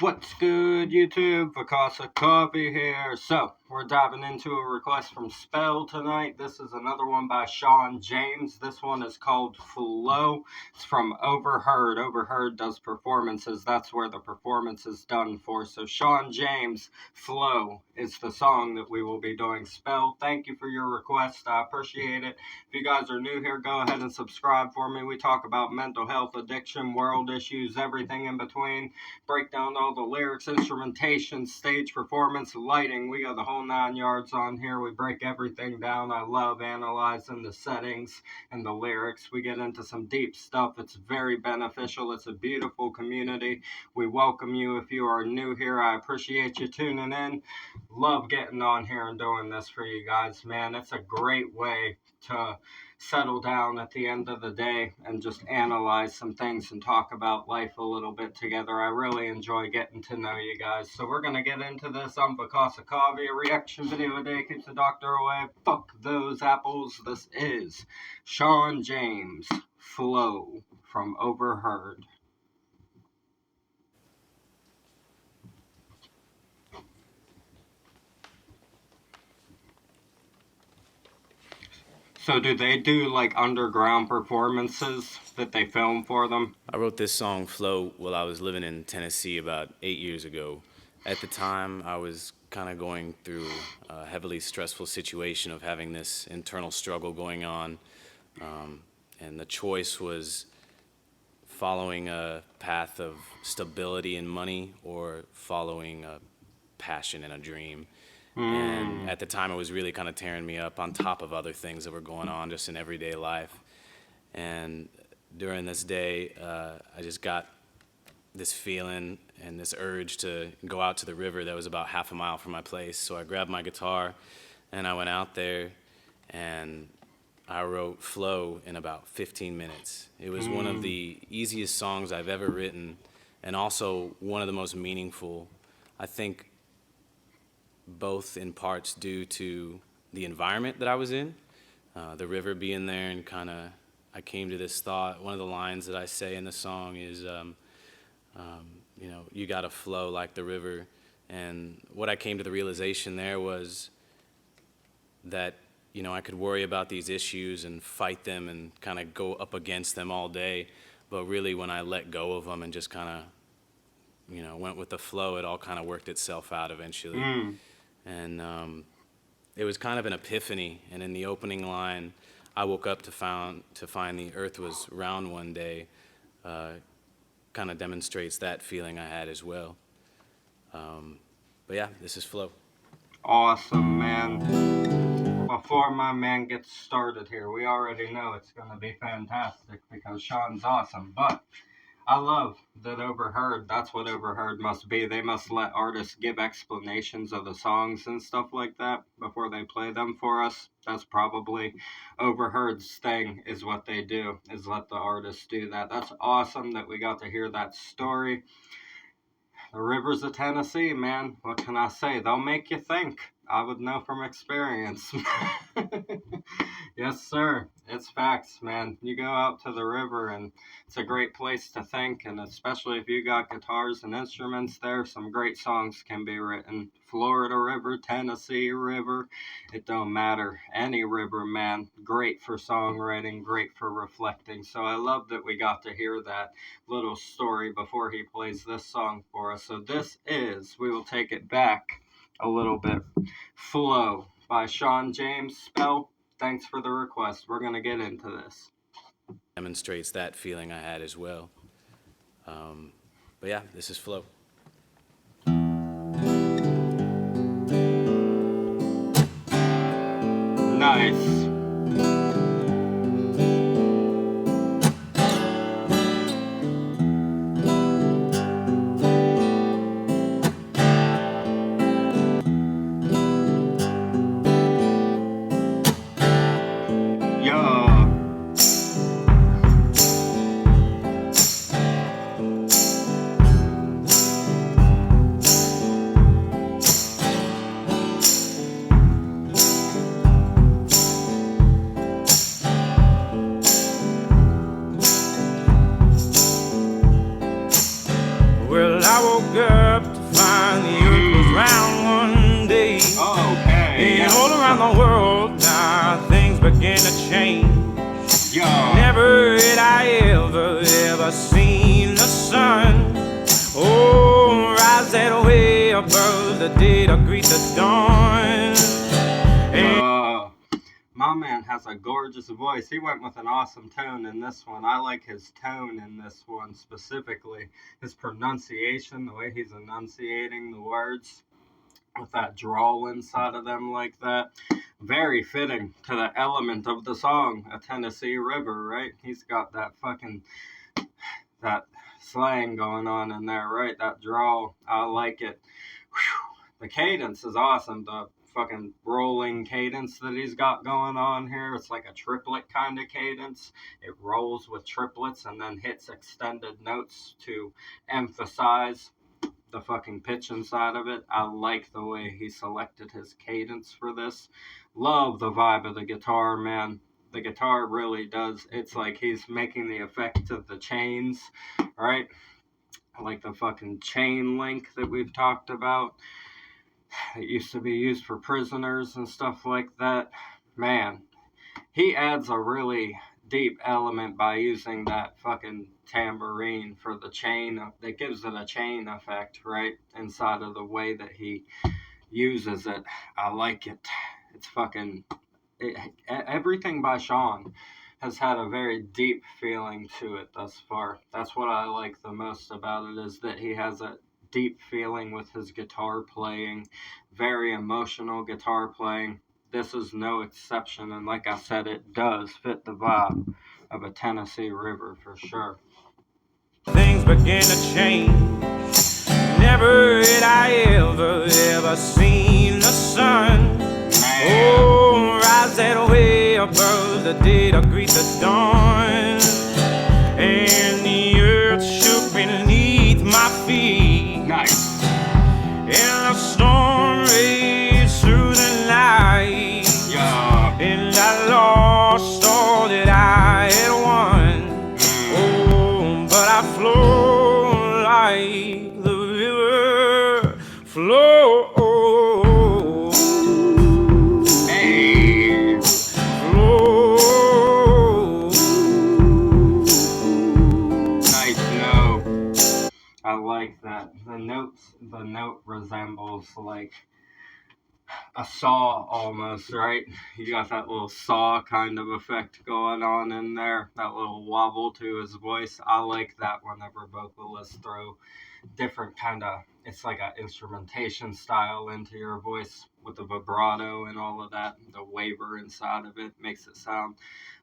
What's good, YouTube? Vakasa Coffee here. So, we're diving into a request from Spell tonight. This is another one by Shawn James. This one is called Flow. It's from Overheard. Overheard does performances. That's where the performance is done for. So, Shawn James, Flow is the song that we will be doing. Spell, thank you for your request. I appreciate it. If you guys are new here, go ahead and subscribe for me. We talk about mental health, addiction, world issues, everything in between. Break down all the lyrics, instrumentation, stage performance, lighting. We got the whole 9 yards on here. We break everything down. I love analyzing the settings and the lyrics. We get into some deep stuff. It's very beneficial. It's a beautiful community. We welcome you if you are new here. I appreciate you tuning in. Love getting on here and doing this for you guys, man. It's a great way to settle down at the end of the day and just analyze some things and talk about life a little bit together. I really enjoy getting to know you guys. So we're going to get into this on Vakasa Coffee. A reaction video a day keeps the doctor away. Fuck those apples. This is Shawn James, Flow from Overheard. So do they do like underground performances that they film for them? I wrote this song, Flow, while I was living in Tennessee about 8 years ago. At the time, I was kind of going through a heavily stressful situation of having this internal struggle going on. And the choice was following a path of stability and money or following a passion and a dream. And at the time, it was really kind of tearing me up on top of other things that were going on just in everyday life. And during this day, I just got this feeling and this urge to go out to the river that was about half a mile from my place. So I grabbed my guitar and I went out there and I wrote Flow in about 15 minutes. It was one of the easiest songs I've ever written and also one of the most meaningful. I think both in parts due to the environment that I was in, the river being there, and kind of I came to this thought. One of the lines that I say in the song is, you gotta flow like the river. And what I came to the realization there was that, I could worry about these issues and fight them and kind of go up against them all day. But really when I let go of them and just kind of, went with the flow, it all kind of worked itself out eventually. And it was kind of an epiphany. And in the opening line, I woke up to find the earth was round one day, kind of demonstrates that feeling I had as well. But yeah, this is Flow. Awesome, man. Before my man gets started here, we already know it's going to be fantastic because Shawn's awesome, but I love that Overheard, that's what Overheard must be. They must let artists give explanations of the songs and stuff like that before they play them for us. That's probably Overheard's thing, is what they do, is let the artists do that. That's awesome that we got to hear that story. The rivers of Tennessee, man, what can I say? They'll make you think. I would know from experience. Yes, sir. It's facts, man. You go out to the river and it's a great place to think, and especially if you got guitars and instruments there, some great songs can be written. Florida River, Tennessee River, it don't matter. Any river, man. Great for songwriting, great for reflecting. So I love that we got to hear that little story before he plays this song for us. So this is, we will take it back a little bit, Flow by Shawn James. Spell, thanks for the request. We're going to get into this. Demonstrates that feeling I had as well. But yeah, this is Flow. Nice. woke up to find the earth was round one day. Okay. And all around the world now things begin to change. Never had I ever seen the sun. Oh, rise that way above the day to greet the dawn. My man has a gorgeous voice. He went with an awesome tone in this one. I like his tone in this one specifically. His pronunciation, the way he's enunciating the words with that drawl inside of them like that. Very fitting to the element of the song, A Tennessee River, right? He's got that slang going on in there, right? That drawl. I like it. Whew. The cadence is awesome. The fucking rolling cadence that he's got going on here. It's like a triplet kind of cadence. It rolls with triplets and then hits extended notes to emphasize the fucking pitch inside of it. I like the way he selected his cadence for this. Love the vibe of the guitar, man. The guitar really does. It's like he's making the effect of the chains, right? Like the fucking chain link that we've talked about. It used to be used for prisoners and stuff like that. Man, he adds a really deep element by using that fucking tambourine for the chain. That gives it a chain effect, right? Inside of the way that he uses it. I like it. It's fucking... everything by Shawn has had a very deep feeling to it thus far. That's what I like the most about it, is that he has a deep feeling with his guitar playing. Very emotional guitar playing. This is no exception, and like I said, it does fit the vibe of A Tennessee River for sure. Things begin to change. Never had I ever seen the sun. Oh, rise that way above the day to greet the dawn. And the earth shook beneath my feet. Nice. And the storm raged through the night. Yeah. And I lost all that I had won. Oh, but I flow like the river flows. Hey. Nice note. I like that. The note resembles like a saw almost, right? You got that little saw kind of effect going on in there, that little wobble to his voice. I like that whenever vocalists throw different kind of, it's like an instrumentation style into your voice with the vibrato and all of that. The waver inside of it makes it sound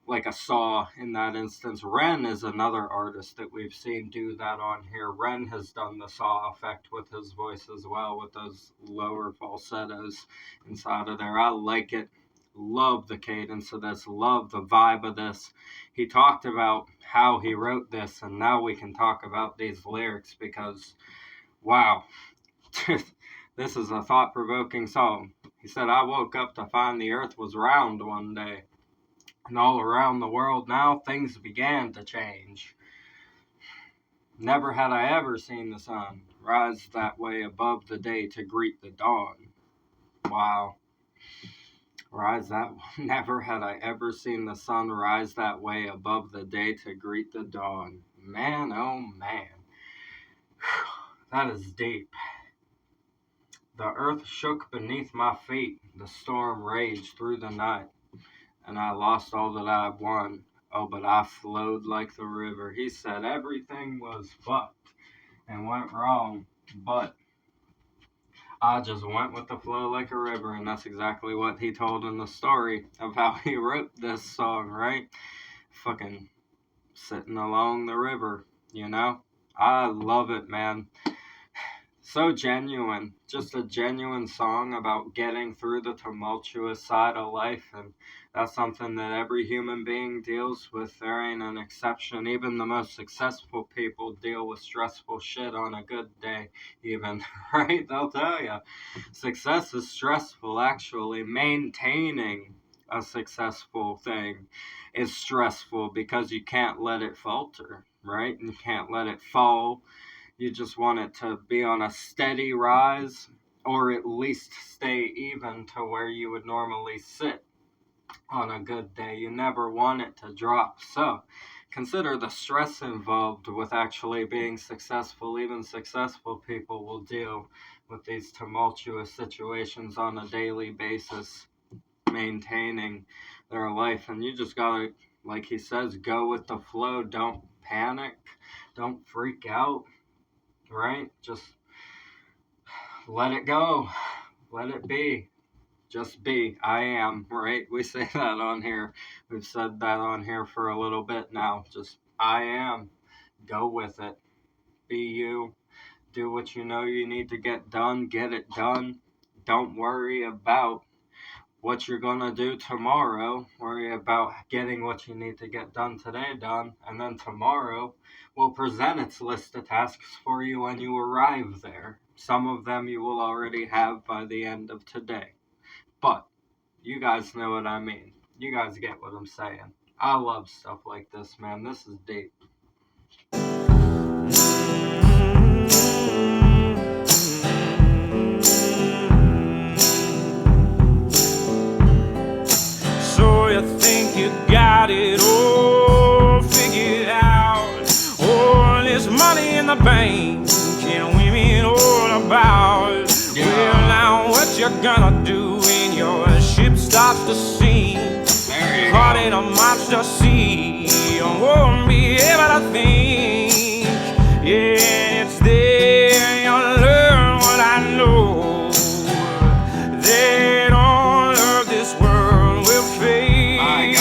like a saw in that instance. Ren is another artist that we've seen do that on here. Ren has done the saw effect with his voice as well, with those lower falsettos inside of there. I like it. Love the cadence of this. Love the vibe of this. He talked about how he wrote this, and now we can talk about these lyrics because, wow, this is a thought-provoking song. He said, I woke up to find the earth was round one day. And all around the world now, things began to change. Never had I ever seen the sun rise that way above the day to greet the dawn. Wow. Never had I ever seen the sun rise that way above the day to greet the dawn. Man, oh man. That is deep. The earth shook beneath my feet. The storm raged through the night. And I lost all that I've won. Oh, but I flowed like the river. He said everything was fucked and went wrong, but I just went with the flow like a river, and that's exactly what he told in the story of how he wrote this song, right? Fucking sitting along the river, you know? I love it, man. So genuine. Just a genuine song about getting through the tumultuous side of life, and that's something that every human being deals with. There ain't an exception. Even the most successful people deal with stressful shit on a good day, even, right? They'll tell you. Success is stressful, actually. Maintaining a successful thing is stressful because you can't let it falter, right? You can't let it fall. You just want it to be on a steady rise, or at least stay even to where you would normally sit on a good day. You never want it to drop. So consider the stress involved with actually being successful. Even successful people will deal with these tumultuous situations on a daily basis, maintaining their life. And you just gotta, like he says, go with the flow. Don't panic. Don't freak out, right? Just let it go. Let it be. Just be. I am, right? We say that on here. We've said that on here for a little bit now. Just I am. Go with it. Be you. Do what you know you need to get done. Get it done. Don't worry about what you're going to do tomorrow. Worry about getting what you need to get done today done. And then tomorrow will present its list of tasks for you when you arrive there. Some of them you will already have by the end of today. But you guys know what I mean. You guys get what I'm saying. I love stuff like this, man. This is deep. So you think you got it all figured out? All this money in the bank and women all about. Yeah. Well, now what you gonna do when your ship starts to sink? Caught in a monster sea, you won't be able to think. Yeah, it's there you'll learn what I know. That all of this world will fade.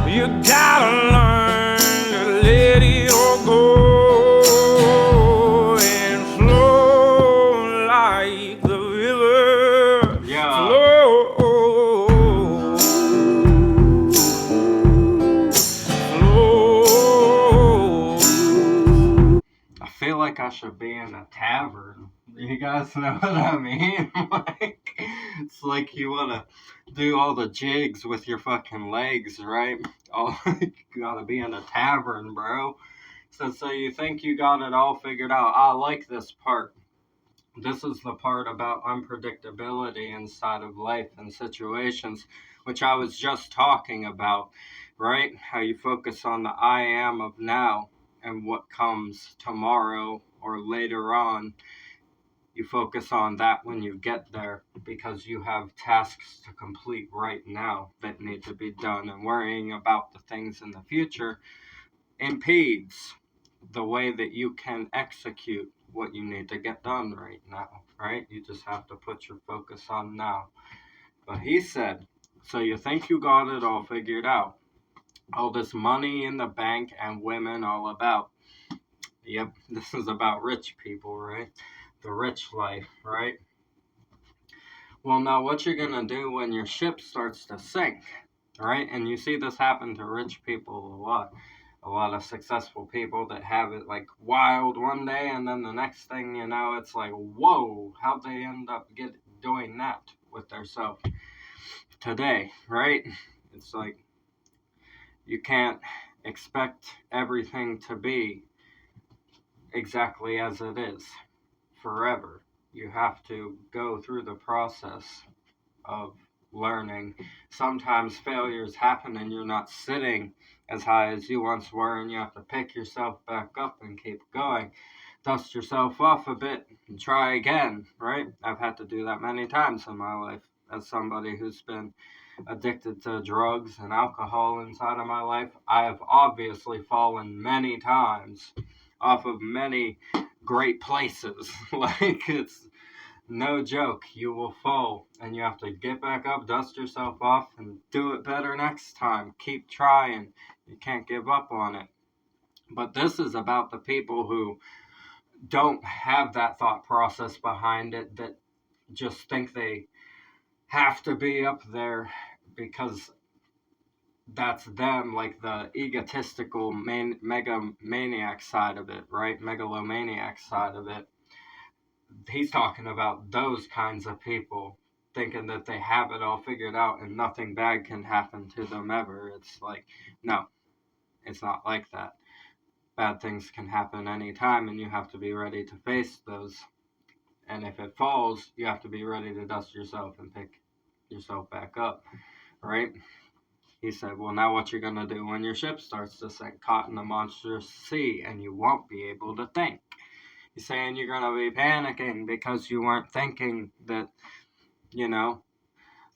You gotta learn to let it all go and flow like the river. Yeah. Flow. I feel like I should be in a tavern. You guys know what I mean? Like, it's like you want to do all the jigs with your fucking legs, right? Oh, you gotta be in a tavern, bro. So you think you got it all figured out. I like this part. This is the part about unpredictability inside of life and situations, which I was just talking about, right? How you focus on the I am of now and what comes tomorrow or later on. You focus on that when you get there because you have tasks to complete right now that need to be done, and worrying about the things in the future impedes the way that you can execute what you need to get done right now, right? You just have to put your focus on now. But he said, so you think you got it all figured out. All this money in the bank and women all about. Yep, this is about rich people, right? The rich life, right? Well, now what you're going to do when your ship starts to sink, right? And you see this happen to rich people a lot. A lot of successful people that have it like wild one day, and then the next thing you know, it's like, whoa, how'd they end up doing that with themselves today, right? It's like you can't expect everything to be exactly as it is forever. You have to go through the process of learning. Sometimes failures happen and you're not sitting as high as you once were, and you have to pick yourself back up and keep going. Dust yourself off a bit and try again, right? I've had to do that many times in my life as somebody who's been addicted to drugs and alcohol inside of my life. I have obviously fallen many times off of many great places. Like, it's no joke. You will fall and you have to get back up, dust yourself off, and do it better next time. Keep trying. You can't give up on it. But this is about the people who don't have that thought process behind it, that just think they have to be up there because that's them, like the egotistical megalomaniac side of it, right? Megalomaniac side of it. He's talking about those kinds of people thinking that they have it all figured out and nothing bad can happen to them ever. It's like, no, it's not like that. bad things can happen anytime, and you have to be ready to face those. And if it falls, you have to be ready to dust yourself and pick yourself back up, right? He said, well, now what you're going to do when your ship starts to sink, caught in a monstrous sea, and you won't be able to think. He's saying you're going to be panicking because you weren't thinking that, you know,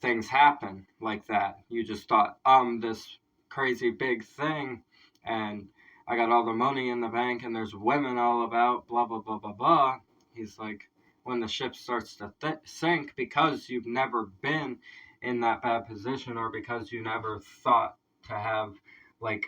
things happen like that. You just thought, this crazy big thing, and I got all the money in the bank, and there's women all about, blah, blah, blah, blah, blah. He's like, when the ship starts to sink, because you've never been in that bad position, or because you never thought to have, like,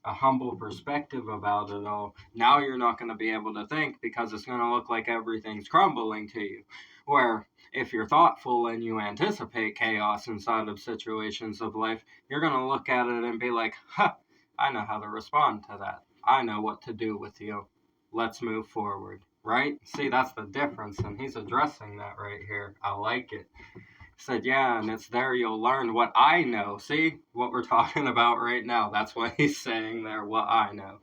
a humble perspective about it all, now you're not going to be able to think because it's going to look like everything's crumbling to you. Where if you're thoughtful and you anticipate chaos inside of situations of life, you're going to look at it and be like, I know how to respond to that. I know what to do with you. Let's move forward, right? See, that's the difference, and he's addressing that right here. I like it. He said, yeah, and it's there you'll learn what I know. See, what we're talking about right now. That's what he's saying there, what I know.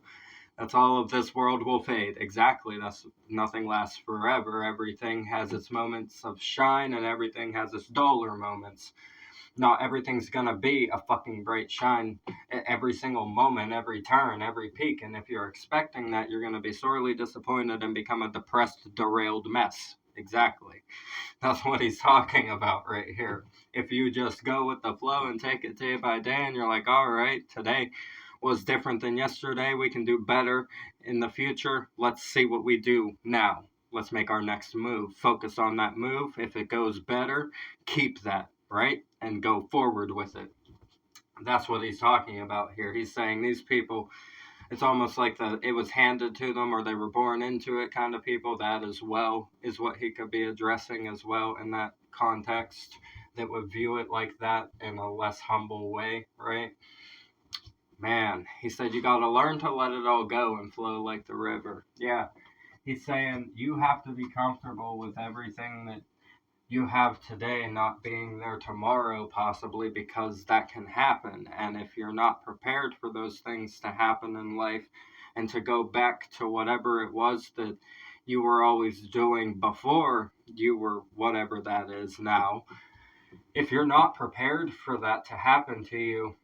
That's all of this world will fade. Exactly. That's nothing lasts forever. Everything has its moments of shine, and everything has its duller moments. Not everything's gonna be a fucking bright shine at every single moment, every turn, every peak. And if you're expecting that, you're gonna be sorely disappointed and become a depressed, derailed mess. Exactly. That's what he's talking about right here. If you just go with the flow and take it day by day, and you're like, all right, today was different than yesterday. We can do better in the future. Let's see what we do now. Let's make our next move. Focus on that move. If it goes better, keep that, right? And go forward with it. That's what he's talking about here. He's saying these people, it's almost like it was handed to them, or they were born into it kind of people. That as well is what he could be addressing as well in that context, that would view it like that in a less humble way, right? Man, he said you got to learn to let it all go and flow like the river. Yeah, he's saying you have to be comfortable with everything that you have today not being there tomorrow, possibly, because that can happen. And if you're not prepared for those things to happen in life, and to go back to whatever it was that you were always doing before you were whatever that is now, if you're not prepared for that to happen to you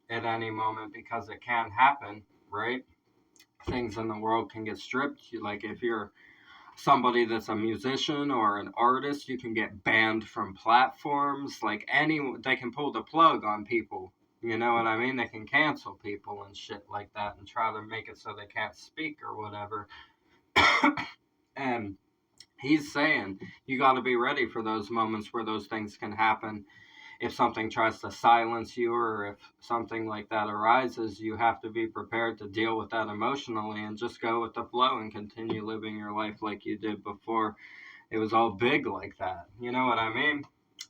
at any moment, because it can happen, right? Things in the world can get stripped. Like if you're somebody that's a musician or an artist, you can get banned from platforms. Like they can pull the plug on people. You know what I mean? They can cancel people and shit like that, and try to make it so they can't speak or whatever. And he's saying you got to be ready for those moments where those things can happen. If something tries to silence you, or if something like that arises, you have to be prepared to deal with that emotionally and just go with the flow and continue living your life like you did before it was all big like that. You know what I mean?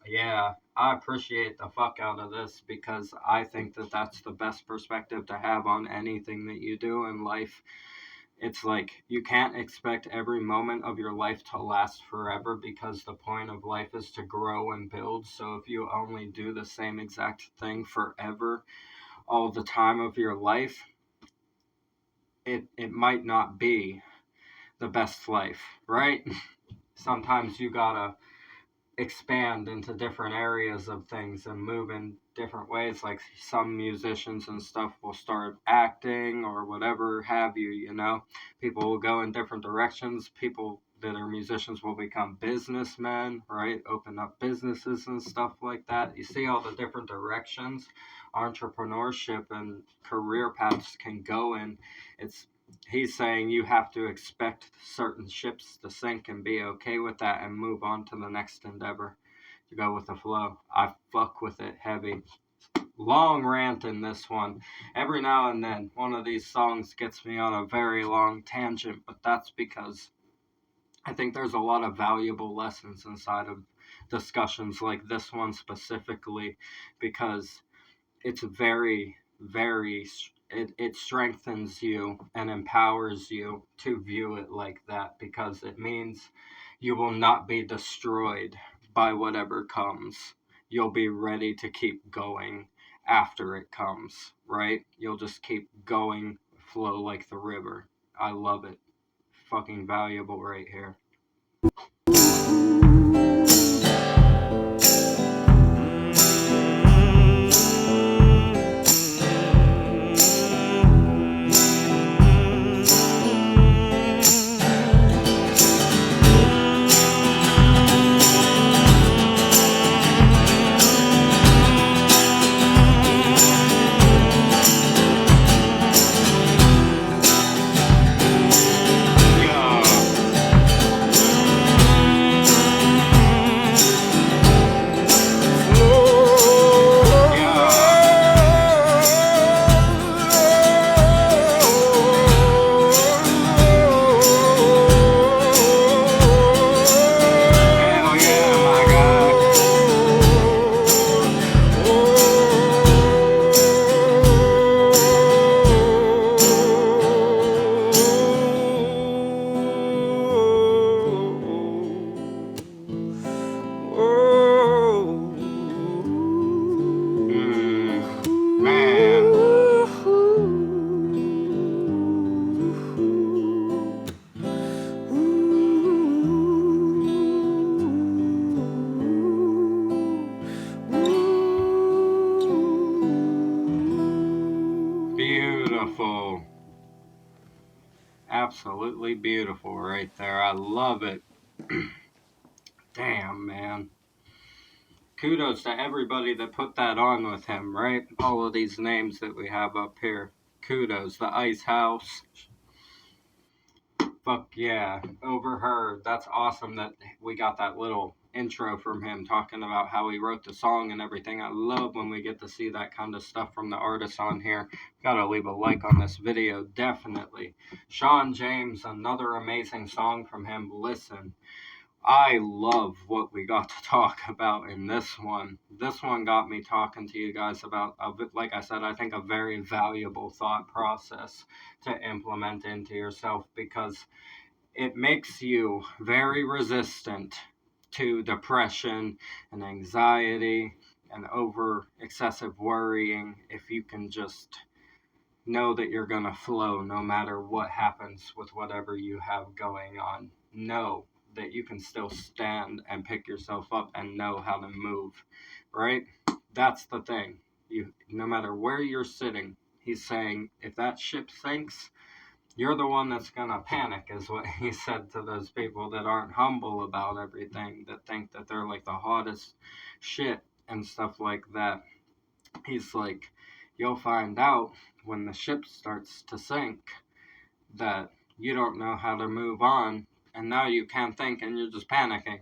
Yeah, I appreciate the fuck out of this, because I think that that's the best perspective to have on anything that you do in life. It's like you can't expect every moment of your life to last forever, because the point of life is to grow and build. So if you only do the same exact thing forever, all the time of your life, it might not be the best life, right? Sometimes you gotta expand into different areas of things and move in different ways. Like some musicians and stuff will start acting or whatever have you, you know. People will go in different directions. People that are musicians will become businessmen, right? Open up businesses and stuff like that. You see all the different directions entrepreneurship and career paths can go in. It's He's saying you have to expect certain ships to sink and be okay with that and move on to the next endeavor. To go with the flow. I fuck with it heavy. Long rant in this one. Every now and then, one of these songs gets me on a very long tangent, but that's because I think there's a lot of valuable lessons inside of discussions like this one specifically, because it's it strengthens you and empowers you to view it like that, because it means you will not be destroyed by whatever comes. You'll be ready to keep going after it comes, right? You'll just keep going, flow like the river. I love it. Fucking valuable right here. Beautiful. Absolutely beautiful right there. I love it. Damn, man. Kudos to everybody that put that on with him, right? All of these names that we have up here. Kudos. The Ice House. Fuck yeah. Overheard. That's awesome that we got that little intro from him talking about how he wrote the song and everything. I love when we get to see that kind of stuff from the artists on here. Gotta leave a like on this video, definitely. Shawn James, another amazing song from him. Listen, I love what we got to talk about in this one. This one got me talking to you guys about, like I said, I think a very valuable thought process to implement into yourself, because it makes you very resistant to depression and anxiety and over excessive worrying if you can just know that you're going to flow no matter what happens with whatever you have going on. Know that you can still stand and pick yourself up and know how to move, right? That's the thing. No matter where you're sitting, he's saying if that ship sinks, you're the one that's going to panic, is what he said to those people that aren't humble about everything, that think that they're like the hottest shit and stuff like that. He's like, you'll find out when the ship starts to sink that you don't know how to move on, and now you can't think and you're just panicking.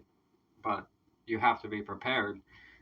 But you have to be prepared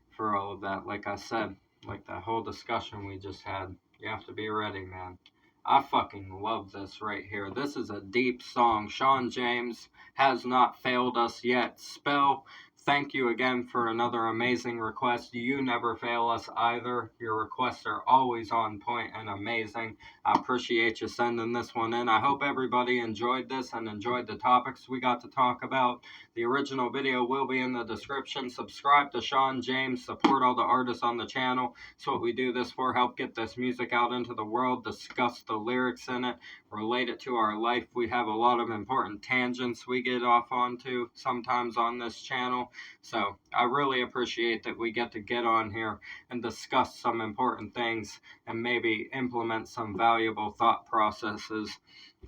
for all of that. Like I said, like that whole discussion we just had, you have to be ready, man. I fucking love this right here. This is a deep song. Shawn James has not failed us yet. Spell, thank you again for another amazing request. You never fail us either. Your requests are always on point and amazing. I appreciate you sending this one in. I hope everybody enjoyed this and enjoyed the topics we got to talk about. The original video will be in the description. Subscribe to Shawn James. Support all the artists on the channel. That's what we do this for. Help get this music out into the world. Discuss the lyrics in it. Relate it to our life. We have a lot of important tangents we get off onto sometimes on this channel. So I really appreciate that we get to get on here and discuss some important things and maybe implement some valuable thought processes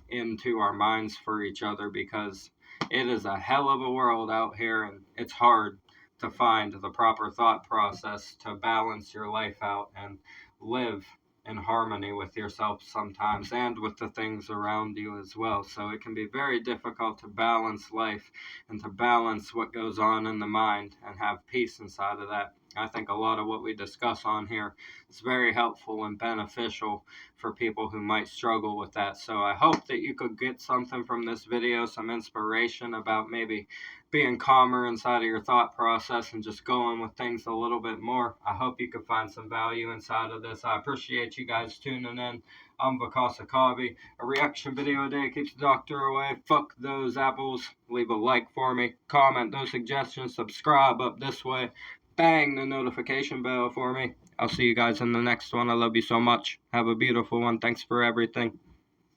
into our minds for each other, because it is a hell of a world out here and it's hard to find the proper thought process to balance your life out and live in harmony with yourself sometimes and with the things around you as well. So it can be very difficult to balance life and to balance what goes on in the mind and have peace inside of that. I think a lot of what we discuss on here is very helpful and beneficial for people who might struggle with that. So I hope that you could get something from this video, some inspiration about maybe being calmer inside of your thought process and just going with things a little bit more. I hope you could find some value inside of this. I appreciate you guys tuning in. I'm Vakasa Kavi. A reaction video a day keeps the doctor away. Fuck those apples. Leave a like for me. Comment those suggestions. Subscribe up this way. Bang the notification bell for me. I'll see you guys in the next one. I love you so much. Have a beautiful one. Thanks for everything.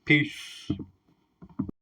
Peace.